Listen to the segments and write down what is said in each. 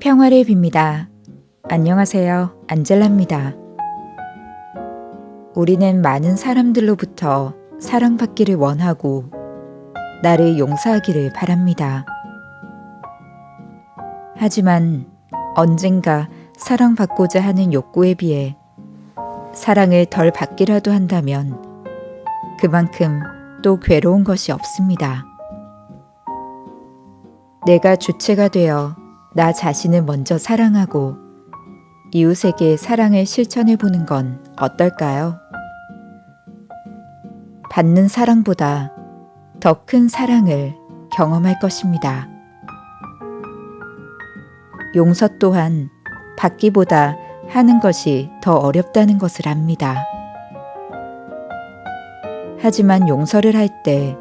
평화를 빕니다. 안녕하세요. 안젤라입니다. 우리는 많은 사람들로부터 사랑받기를 원하고 나를 용서하기를 바랍니다. 하지만 언젠가 사랑받고자 하는 욕구에 비해 사랑을 덜 받기라도 한다면 그만큼 또 괴로운 것이 없습니다. 내가 주체가 되어 나 자신을 먼저 사랑하고 이웃에게 사랑을 실천해 보는 건 어떨까요? 받는 사랑보다 더 큰 사랑을 경험할 것입니다. 용서 또한 받기보다 하는 것이 더 어렵다는 것을 압니다. 하지만 용서를 할 때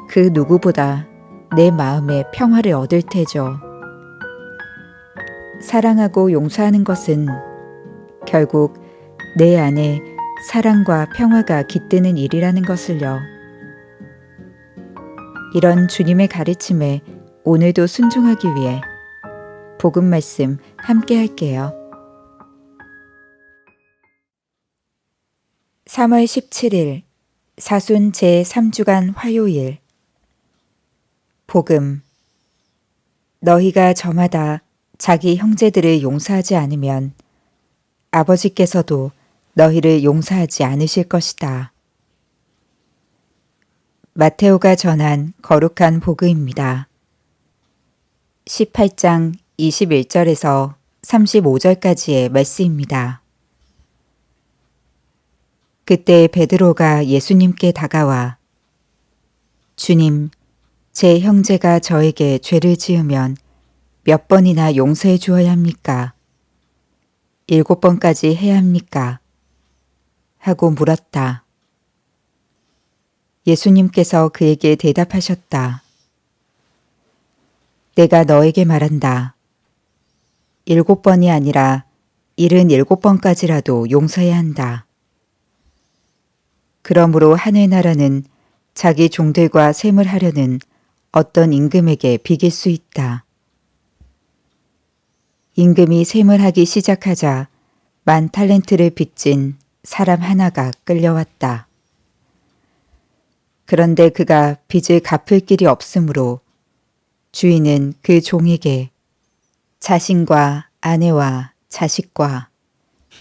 그 누구보다 내 마음에 평화를 얻을 테죠. 사랑하고 용서하는 것은 결국 내 안에 사랑과 평화가 깃드는 일이라는 것을요. 이런 주님의 가르침에 오늘도 순종하기 위해 복음 말씀 함께 할게요. 3월 17일 사순 제3주간 화요일 복음 너희가 저마다 자기 형제들을 용서하지 않으면 아버지께서도 너희를 용서하지 않으실 것이다. 마테오가 전한 거룩한 복음입니다. 18장 21절에서 35절까지의 말씀입니다. 그때 베드로가 예수님께 다가와 주님, 제 형제가 저에게 죄를 지으면 몇 번이나 용서해 주어야 합니까? 7번까지 해야 합니까? 하고 물었다. 예수님께서 그에게 대답하셨다. 내가 너에게 말한다. 7번이 아니라 77번까지라도 용서해야 한다. 그러므로 하늘나라는 자기 종들과 셈을 하려는 어떤 임금에게 비길 수 있다. 임금이 셈을 하기 시작하자 10,000달란트를 빚진 사람 하나가 끌려왔다. 그런데 그가 빚을 갚을 길이 없으므로 주인은 그 종에게 자신과 아내와 자식과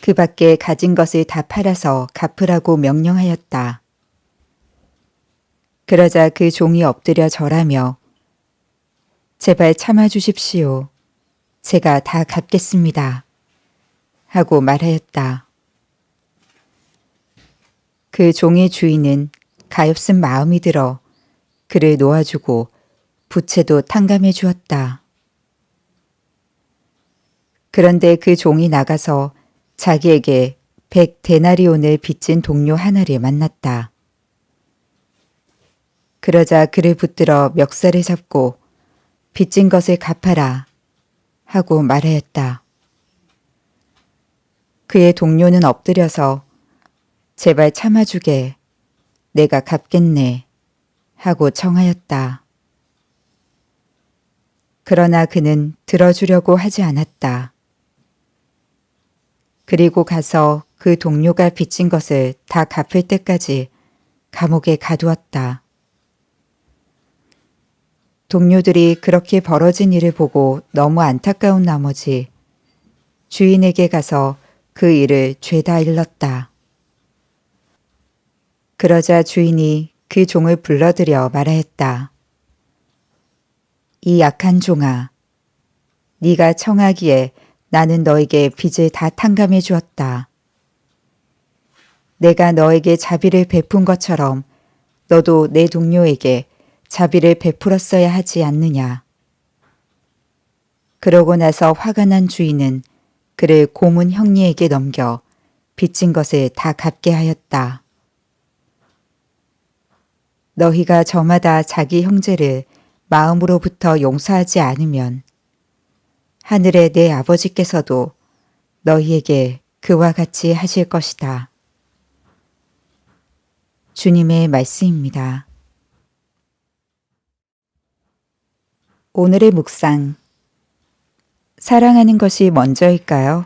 그 밖에 가진 것을 다 팔아서 갚으라고 명령하였다. 그러자 그 종이 엎드려 절하며 제발 참아주십시오. 제가 다 갚겠습니다. 하고 말하였다. 그 종의 주인은 가엾은 마음이 들어 그를 놓아주고 부채도 탕감해 주었다. 그런데 그 종이 나가서 자기에게 100데나리온을 빚진 동료 하나를 만났다. 그러자 그를 붙들어 멱살을 잡고 빚진 것을 갚아라 하고 말하였다. 그의 동료는 엎드려서 제발 참아주게 내가 갚겠네 하고 청하였다. 그러나 그는 들어주려고 하지 않았다. 그리고 가서 그 동료가 빚진 것을 다 갚을 때까지 감옥에 가두었다. 동료들이 그렇게 벌어진 일을 보고 너무 안타까운 나머지 주인에게 가서 그 일을 죄다 일렀다. 그러자 주인이 그 종을 불러들여 말하였다. 이 약한 종아, 네가 청하기에 나는 너에게 빚을 다 탕감해 주었다. 내가 너에게 자비를 베푼 것처럼 너도 내 동료에게 자비를 베풀었어야 하지 않느냐. 그러고 나서 화가 난 주인은 그를 고문 형리에게 넘겨 빚진 것을 다 갚게 하였다. 너희가 저마다 자기 형제를 마음으로부터 용서하지 않으면 하늘의 내 아버지께서도 너희에게 그와 같이 하실 것이다. 주님의 말씀입니다. 오늘의 묵상 사랑하는 것이 먼저일까요?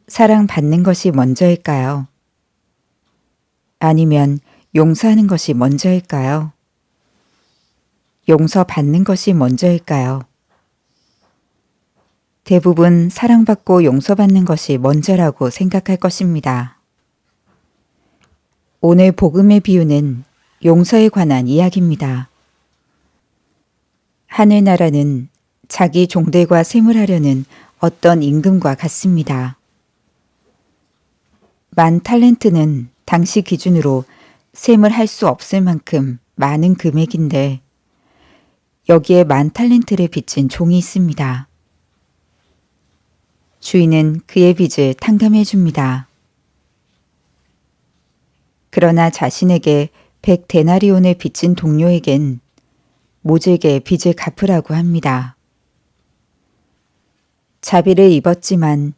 사랑받는 것이 먼저일까요? 아니면 용서하는 것이 먼저일까요? 용서받는 것이 먼저일까요? 대부분 사랑받고 용서받는 것이 먼저라고 생각할 것입니다. 오늘 복음의 비유는 용서에 관한 이야기입니다. 하늘나라는 자기 종들과 셈을 하려는 어떤 임금과 같습니다. 10,000달란트는 당시 기준으로 셈을 할 수 없을 만큼 많은 금액인데 여기에 10,000달란트를 빚진 종이 있습니다. 주인은 그의 빚을 탕감해 줍니다. 그러나 자신에게 100데나리온을 빚진 동료에겐 모질게 빚을 갚으라고 합니다. 자비를 입었지만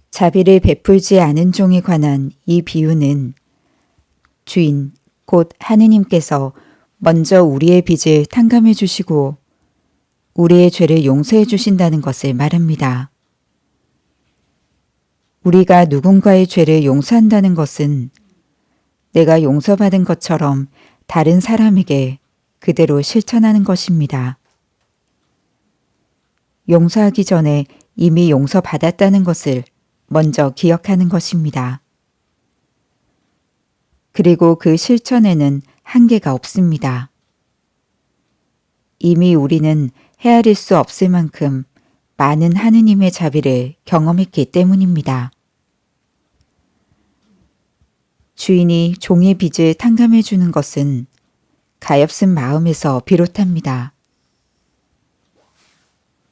자비를 베풀지 않은 종에 관한 이 비유는 주인 곧 하느님께서 먼저 우리의 빚을 탕감해 주시고 우리의 죄를 용서해 주신다는 것을 말합니다. 우리가 누군가의 죄를 용서한다는 것은 내가 용서받은 것처럼 다른 사람에게 그대로 실천하는 것입니다. 용서하기 전에 이미 용서받았다는 것을 먼저 기억하는 것입니다. 그리고 그 실천에는 한계가 없습니다. 이미 우리는 헤아릴 수 없을 만큼 많은 하느님의 자비를 경험했기 때문입니다. 주인이 종의 빚을 탕감해 주는 것은 가엾은 마음에서 비롯합니다.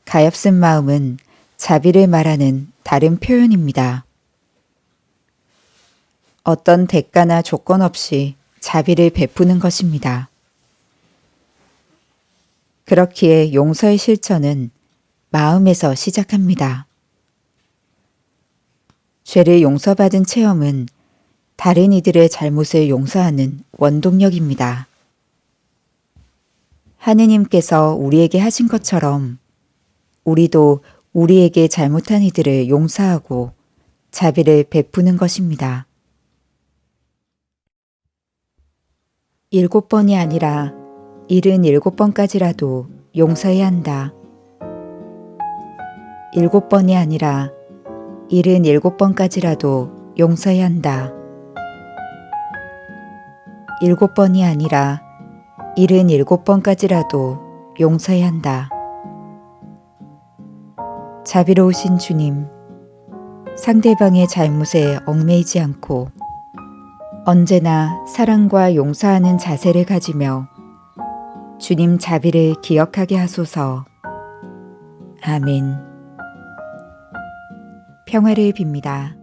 가엾은 마음은 자비를 말하는 다른 표현입니다. 어떤 대가나 조건 없이 자비를 베푸는 것입니다. 그렇기에 용서의 실천은 마음에서 시작합니다. 죄를 용서받은 체험은 다른 이들의 잘못을 용서하는 원동력입니다. 하느님께서 우리에게 하신 것처럼 우리도 우리에게 잘못한 이들을 용서하고 자비를 베푸는 것입니다. 7번이 아니라 77번까지라도 용서해야 한다. 7번이 아니라 77번까지라도 용서해야 한다. 7번이 아니라 77번까지라도 용서해야 한다. 자비로우신 주님, 상대방의 잘못에 얽매이지 않고 언제나 사랑과 용서하는 자세를 가지며 주님 자비를 기억하게 하소서. 아멘. 평화를 빕니다.